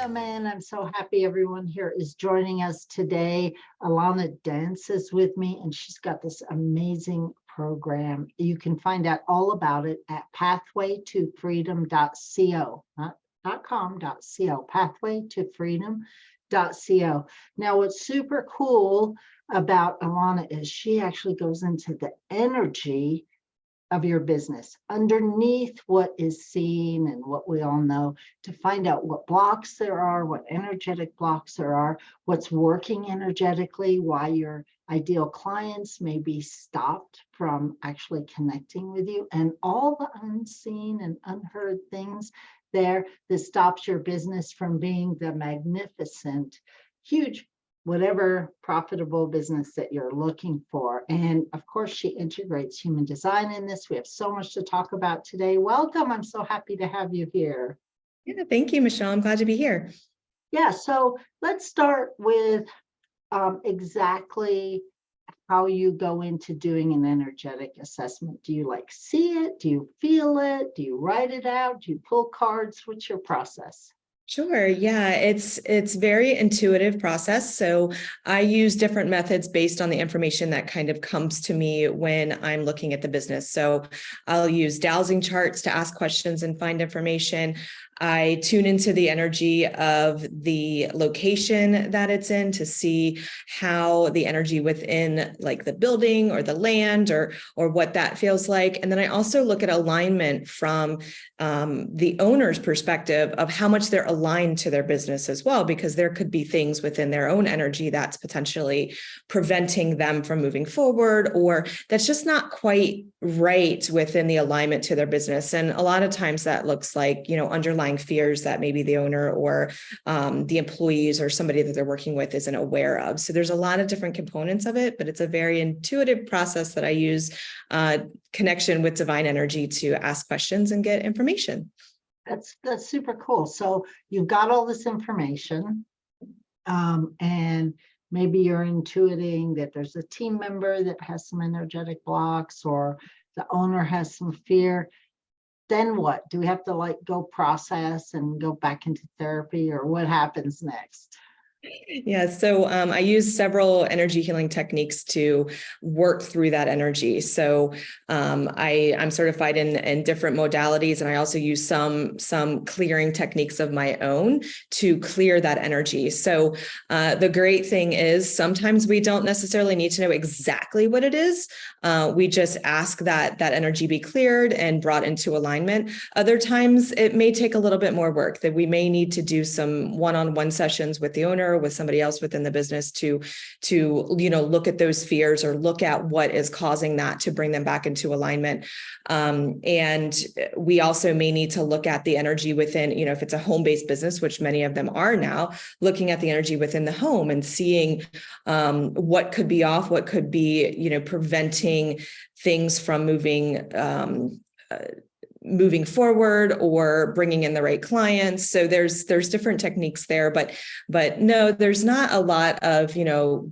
Welcome, and I'm so happy everyone here is joining us today. Alannah Dance is with me, and she's got this amazing program. You can find out all about it at pathwaytofreedom.co, not .com.co, pathwaytofreedom.co. Now, what's super cool about Alannah is she actually goes into the energy of your business underneath what is seen and what we all know, to find out what blocks there are, what energetic blocks there are, what's working energetically, why your ideal clients may be stopped from actually connecting with you, and all the unseen and unheard things there that stops your business from being the magnificent, huge, whatever profitable business that you're looking for. And of course, she integrates human design in this. We have so much to talk about today. Welcome. I'm so happy to have you here. Yeah, thank you, Michelle. I'm glad to be here. Yeah, so let's start with exactly how you go into doing an energetic assessment. Do you see it? Do you feel it? Do you write it out? Do you pull cards? What's your process? Sure. Yeah, it's very intuitive process. So I use different methods based on the information that kind of comes to me when I'm looking at the business. So I'll use dowsing charts to ask questions and find information. I tune into the energy of the location that it's in to see how the energy within like the building or the land or what that feels like. And then I also look at alignment from the owner's perspective of how much they're aligned to their business as well, because there could be things within their own energy that's potentially preventing them from moving forward, or that's just not quite right within the alignment to their business. And a lot of times that looks like, underlying fears that maybe the owner or the employees or somebody that they're working with isn't aware of. So there's a lot of different components of it, but it's a very intuitive process that I use connection with divine energy to ask questions and get information. That's super cool. So you've got all this information, and maybe you're intuiting that there's a team member that has some energetic blocks, or the owner has some fear. Then what? Do we have to go process and go back into therapy, or what happens next? Yeah, so I use several energy healing techniques to work through that energy. So I'm certified in different modalities, and I also use some clearing techniques of my own to clear that energy. So the great thing is sometimes we don't necessarily need to know exactly what it is. We just ask that energy be cleared and brought into alignment. Other times it may take a little bit more work, that we may need to do some one-on-one sessions with the owner, with somebody else within the business to look at those fears or look at what is causing that, to bring them back into alignment. And we also may need to look at the energy within, if it's a home-based business, which many of them are now, looking at the energy within the home and seeing what could be off, what could be, preventing things from moving forward or bringing in the right clients. So there's different techniques there, but no, there's not a lot of,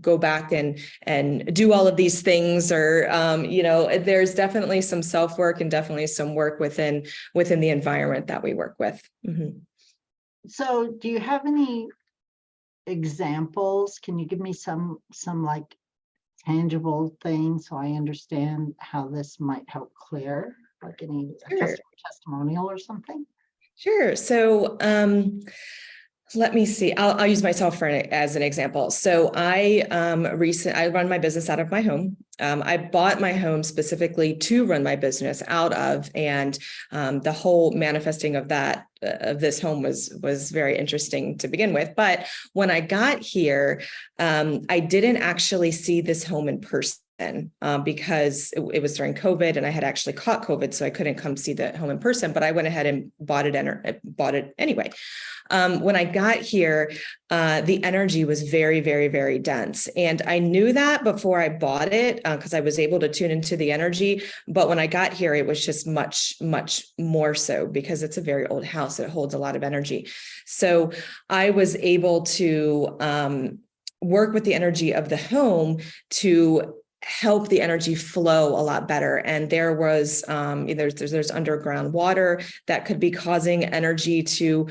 go back and do all of these things, or, there's definitely some self-work and definitely some work within the environment that we work with. Mm-hmm. So do you have any examples? Can you give me some tangible things so I understand how this might help clear? Like any customer testimonial or something? Sure. So let me see. I'll use myself as an example. So I run my business out of my home. I bought my home specifically to run my business out of, and the whole manifesting of that of this home was very interesting to begin with. But when I got here, I didn't actually see this home in person. Because it was during COVID and I had actually caught COVID, so I couldn't come see the home in person, but I went ahead and bought it anyway. When I got here, the energy was very, very, very dense. And I knew that before I bought it because I was able to tune into the energy. But when I got here, it was just much, much more so because it's a very old house. It holds a lot of energy. So I was able to work with the energy of the home to help the energy flow a lot better. And there was, there's underground water that could be causing energy to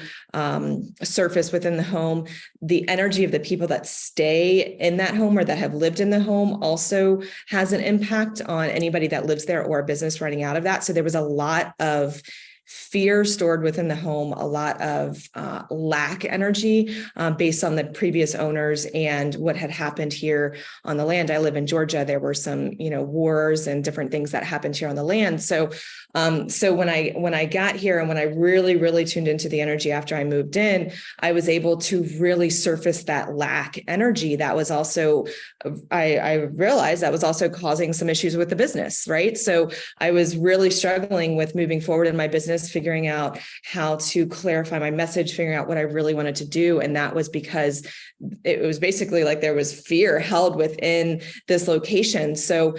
surface within the home. The energy of the people that stay in that home or that have lived in the home also has an impact on anybody that lives there or a business running out of that. So there was a lot of fear stored within the home, a lot of lack energy based on the previous owners and what had happened here on the land. I live in Georgia. There were some, wars and different things that happened here on the land. So when I got here and when I really, really tuned into the energy after I moved in, I was able to really surface that lack energy. That was also, I realized that was also causing some issues with the business, right? So I was really struggling with moving forward in my business, figuring out how to clarify my message, figuring out what I really wanted to do. And that was because it was basically like there was fear held within this location. So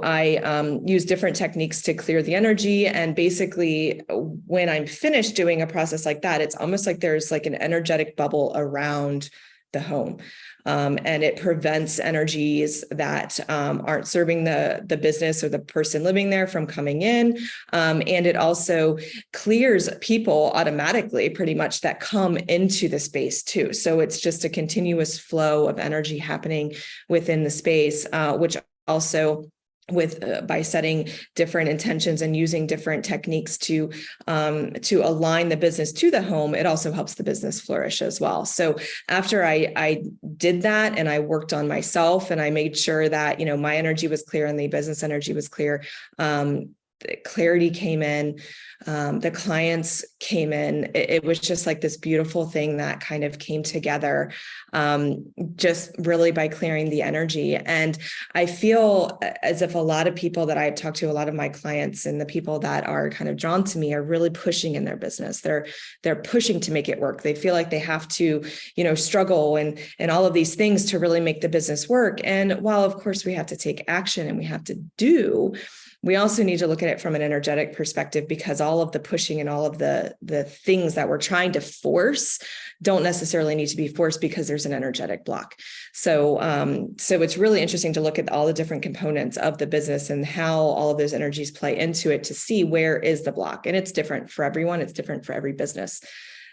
I use different techniques to clear the energy. And basically, when I'm finished doing a process like that, it's almost like there's like an energetic bubble around the home. And it prevents energies that aren't serving the business or the person living there from coming in. And it also clears people automatically, pretty much, that come into the space too. So it's just a continuous flow of energy happening within the space, which also by setting different intentions and using different techniques to align the business to the home, it also helps the business flourish as well. So after I did that and I worked on myself and I made sure that, my energy was clear and the business energy was clear, the clarity came in, the clients came in. It was just like this beautiful thing that kind of came together, just really by clearing the energy. And I feel as if a lot of people that I've talked to, a lot of my clients and the people that are kind of drawn to me are really pushing in their business. They're pushing to make it work. They feel like they have to, struggle and all of these things to really make the business work. And while of course we have to take action and we have to do, we also need to look at it from an energetic perspective, because all of the pushing and all of the things that we're trying to force don't necessarily need to be forced because there's an energetic block. So it's really interesting to look at all the different components of the business and how all of those energies play into it to see where is the block. And it's different for everyone. It's different for every business.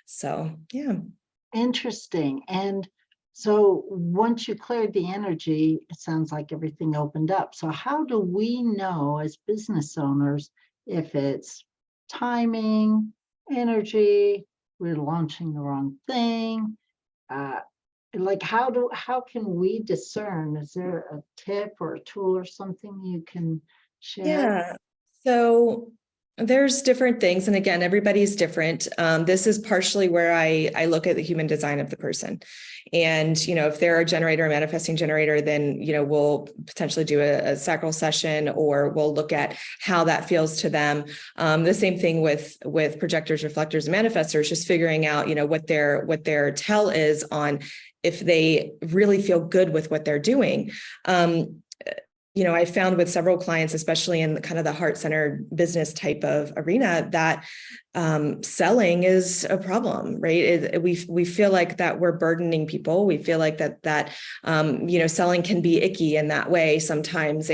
So, yeah. Interesting. And so once you cleared the energy, it sounds like everything opened up. So how do we know as business owners if it's timing, energy, we're launching the wrong thing? How can we discern? Is there a tip or a tool or something you can share? Yeah. So there's different things. And again, everybody's different. This is partially where I look at the human design of the person. And, if they're a generator, a manifesting generator, then, we'll potentially do a sacral session, or we'll look at how that feels to them. The same thing with projectors, reflectors, and manifestors, just figuring out, what their tell is on if they really feel good with what they're doing. I found with several clients, especially in kind of the heart-centered business type of arena, that selling is a problem, right? We feel like that we're burdening people. We feel like that selling can be icky in that way sometimes.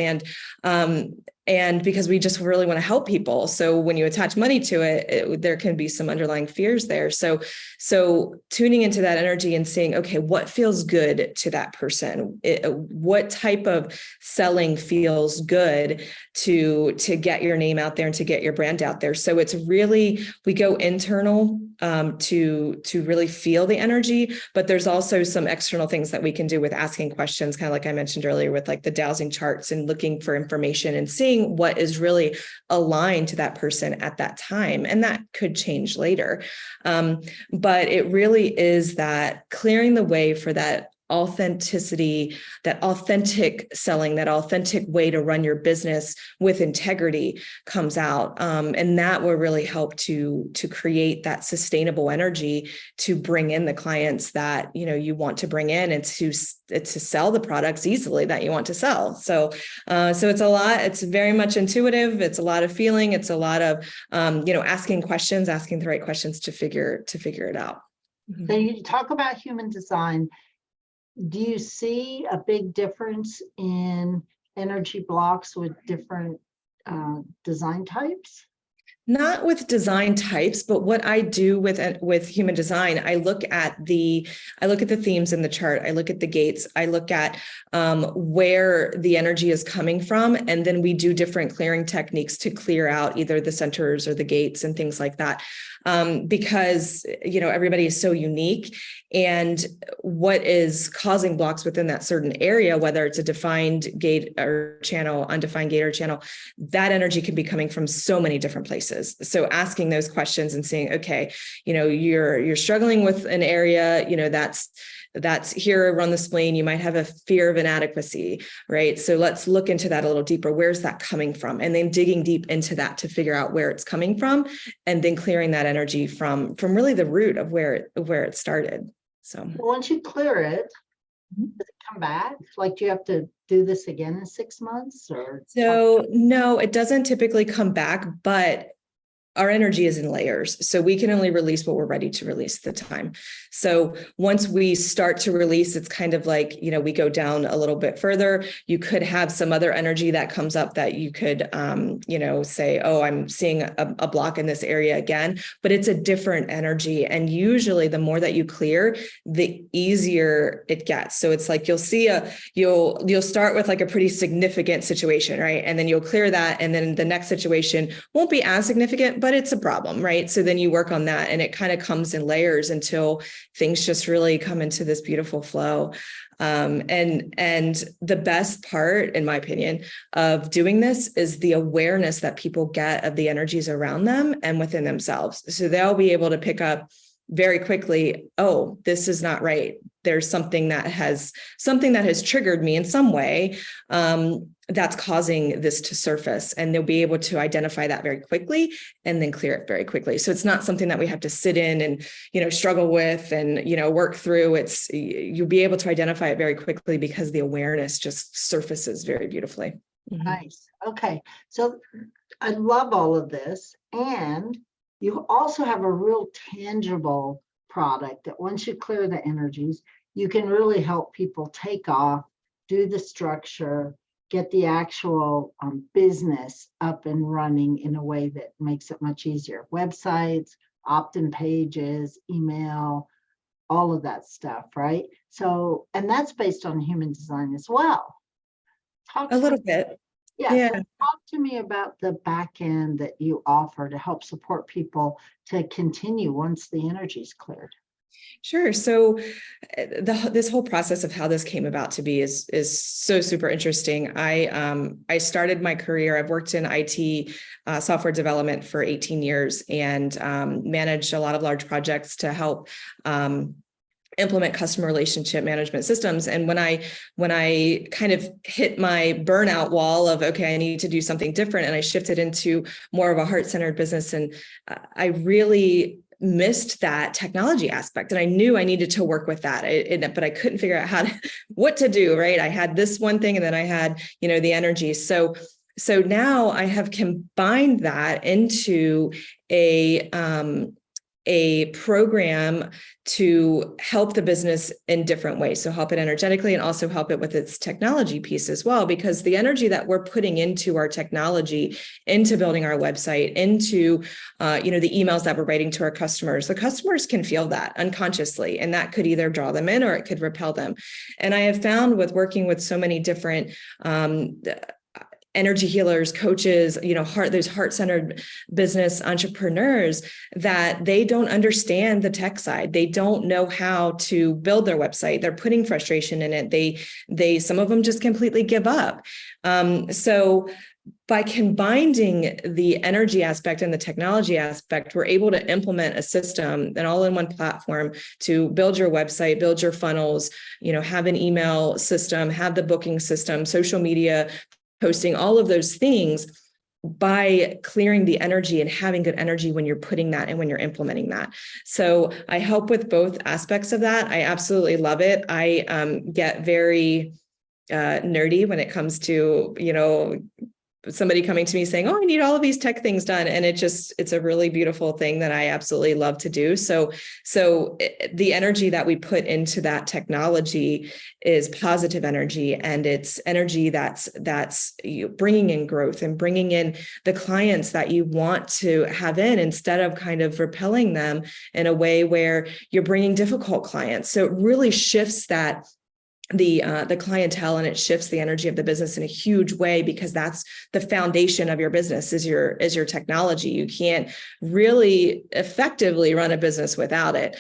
And because we just really want to help people. So when you attach money to it, there can be some underlying fears there. So tuning into that energy and seeing, okay, what feels good to that person? What type of selling feels good to get your name out there and to get your brand out there? So it's really, we go internal to really feel the energy, but there's also some external things that we can do with asking questions, kind of like I mentioned earlier, with like the dowsing charts and looking for information and seeing what is really aligned to that person at that time. And that could change later. But it really is that clearing the way for that authenticity, that authentic selling, that authentic way to run your business with integrity comes out. And that will really help to create that sustainable energy to bring in the clients that, you want to bring in, and to sell the products easily that you want to sell. So it's a lot, it's very much intuitive. It's a lot of feeling. It's a lot of, asking questions, asking the right questions to figure it out. So you talk about human design. Do you see a big difference in energy blocks with different design types? Not with design types, but what I do with human design, I look at the themes in the chart. I look at the gates. I look at where the energy is coming from, and then we do different clearing techniques to clear out either the centers or the gates and things like that. Because everybody is so unique, and what is causing blocks within that certain area, whether it's a defined gate or channel, undefined gate or channel, that energy can be coming from so many different places. So asking those questions and saying, okay, you're struggling with an area, that's here around the spleen. You might have a fear of inadequacy, right? So let's look into that a little deeper. Where's that coming from? And then digging deep into that to figure out where it's coming from, and then clearing that energy from really the root of where it started. So once you clear it, does it come back? Like, do you have to do this again in 6 months or? So no, it doesn't typically come back, but our energy is in layers. So we can only release what we're ready to release at the time. So once we start to release, it's kind of like, we go down a little bit further. You could have some other energy that comes up that you could, say, oh, I'm seeing a block in this area again, but it's a different energy. And usually the more that you clear, the easier it gets. So it's like, you'll start with like a pretty significant situation, right? And then you'll clear that. And then the next situation won't be as significant, but it's a problem, right? So then you work on that, and it kind of comes in layers until things just really come into this beautiful flow. And the best part, in my opinion, of doing this is the awareness that people get of the energies around them and within themselves. So they'll be able to pick up very quickly, oh, this is not right. There's something that has triggered me in some way, that's causing this to surface, and they'll be able to identify that very quickly and then clear it very quickly. So it's not something that we have to sit in and, struggle with and, work through. You'll be able to identify it very quickly because the awareness just surfaces very beautifully. Mm-hmm. Nice. Okay. So I love all of this. And you also have a real tangible product that once you clear the energies, you can really help people take off, do the structure, get the actual business up and running in a way that makes it much easier. Websites, opt-in pages, email, all of that stuff, right? So, and that's based on human design as well. A little bit. Yeah. So talk to me about the back end that you offer to help support people to continue once the energy is cleared. Sure. So this whole process of how this came about to be is so super interesting. I started my career. I've worked in IT software development for 18 years and managed a lot of large projects to help implement customer relationship management systems. And when I kind of hit my burnout wall of, okay, I need to do something different, and I shifted into more of a heart-centered business, and I really missed that technology aspect, and I knew I needed to work with that, but I couldn't figure out what to do. Right? I had this one thing, and then I had the energy. So now I have combined that into a program to help the business in different ways. So help it energetically and also help it with its technology piece as well, because the energy that we're putting into our technology, into building our website, into, the emails that we're writing to our customers, the customers can feel that unconsciously, and that could either draw them in or it could repel them. And I have found with working with so many different, energy healers, coaches, those heart-centered business entrepreneurs, that they don't understand the tech side. They don't know how to build their website. They're putting frustration in it. Some of them just completely give up. So by combining the energy aspect and the technology aspect, we're able to implement a system, an all-in-one platform to build your website, build your funnels, have an email system, have the booking system, social media, posting, all of those things, by clearing the energy and having good energy when you're putting that and when you're implementing that. So I help with both aspects of that. I absolutely love it. I get very nerdy when it comes to, somebody coming to me saying, oh, I need all of these tech things done. And it's a really beautiful thing that I absolutely love to do. So the energy that we put into that technology is positive energy, and it's energy that's bringing in growth and bringing in the clients that you want to have in, instead of kind of repelling them in a way where you're bringing difficult clients. So it really shifts the clientele, and it shifts the energy of the business in a huge way, because that's the foundation of your business is your technology. You can't really effectively run a business without it.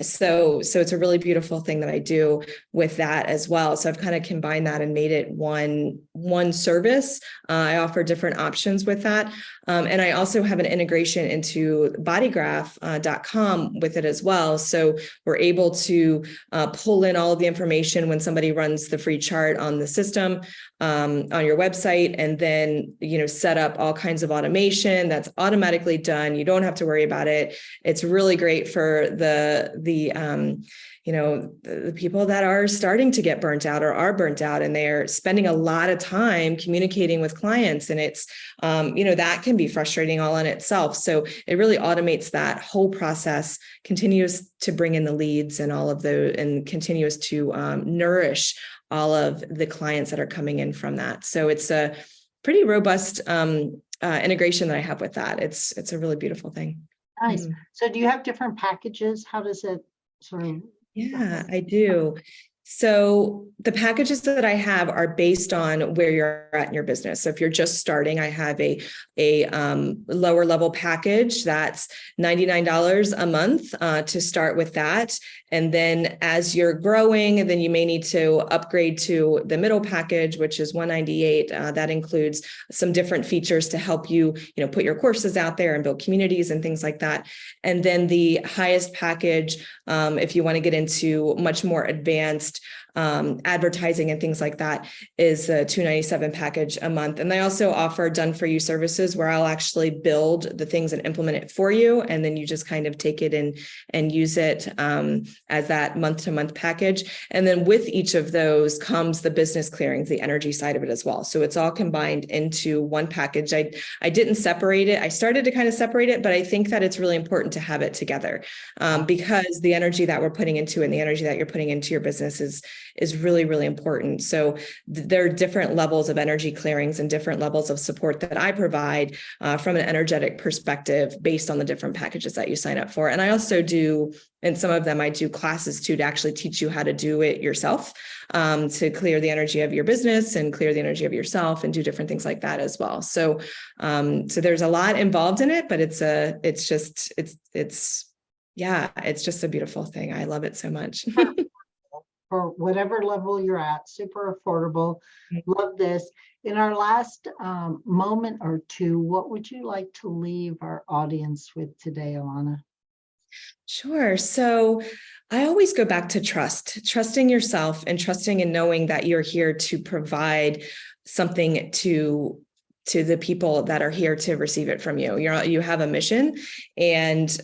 So it's a really beautiful thing that I do with that as well. So I've kind of combined that and made it one service. I offer different options with that. And I also have an integration into bodygraph.com with it as well. So we're able to pull in all of the information when somebody runs the free chart on the system, on your website, and then, set up all kinds of automation that's automatically done. You don't have to worry about it. It's really great for the people that are starting to get burnt out or are burnt out, and they're spending a lot of time communicating with clients. And it's, that can be frustrating all in itself. So it really automates that whole process, continues to bring in the leads and all of those, and continues to nourish all of the clients that are coming in from that. So it's a pretty robust integration that I have with that. It's a really beautiful thing. Nice. So do you have different packages? How does it sort of? Yeah, I do. So the packages that I have are based on where you're at in your business. So if you're just starting, I have a lower level package that's $99 a month to start with that. And then as you're growing, then you may need to upgrade to the middle package, which is $198. That includes some different features to help you, put your courses out there and build communities and things like that. And then the highest package, if you want to get into much more advanced advertising and things like that, is a $297 package a month. And I also offer done for you services where I'll actually build the things and implement it for you. And then you just kind of take it in and use it as that month-to-month package. And then with each of those comes the business clearings, the energy side of it as well. So it's all combined into one package. I didn't separate it. I started to kind of separate it, but I think that it's really important to have it together because the energy that we're putting into it and the energy that you're putting into your business is really, really important. So there are different levels of energy clearings and different levels of support that I provide from an energetic perspective based on the different packages that you sign up for. And I also do, and some of them I do classes too, to actually teach you how to do it yourself, to clear the energy of your business and clear the energy of yourself and do different things like that as well. So there's a lot involved in it, but it's just a beautiful thing. I love it so much. For whatever level you're at, super affordable. Love this. In our last moment or two, what would you like to leave our audience with today, Alannah? Sure. So I always go back to trusting yourself and trusting and knowing that you're here to provide something to the people that are here to receive it from you. You have a mission, and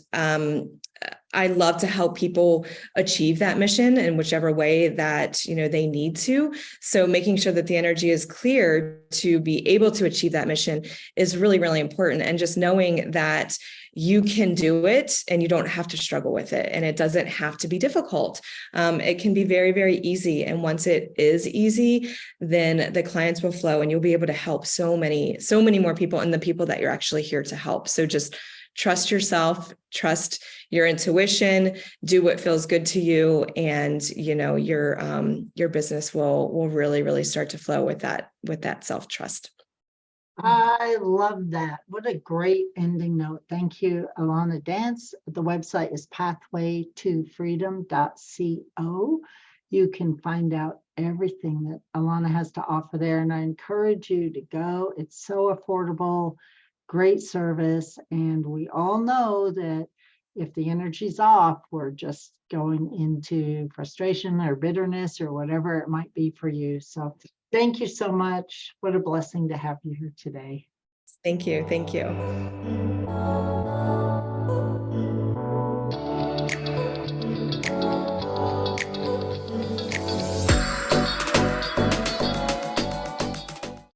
I love to help people achieve that mission in whichever way that they need to. So making sure that the energy is clear to be able to achieve that mission is really, really important. And just knowing that you can do it and you don't have to struggle with it, and it doesn't have to be difficult. It can be very, very easy. And once it is easy, then the clients will flow and you'll be able to help so many more people and the people that you're actually here to help. So just trust yourself, trust your intuition, do what feels good to you, and your business will really, really start to flow with that self-trust. I love that. What a great ending note. Thank you, Alannah Dance. The website is pathwaytofreedom.co. You can find out everything that Alannah has to offer there, and I encourage you to go. It's so affordable, great service, and we all know that if the energy's off, we're just going into frustration or bitterness or whatever it might be for you. So thank you so much. What a blessing to have you here today. Thank you. Thank you.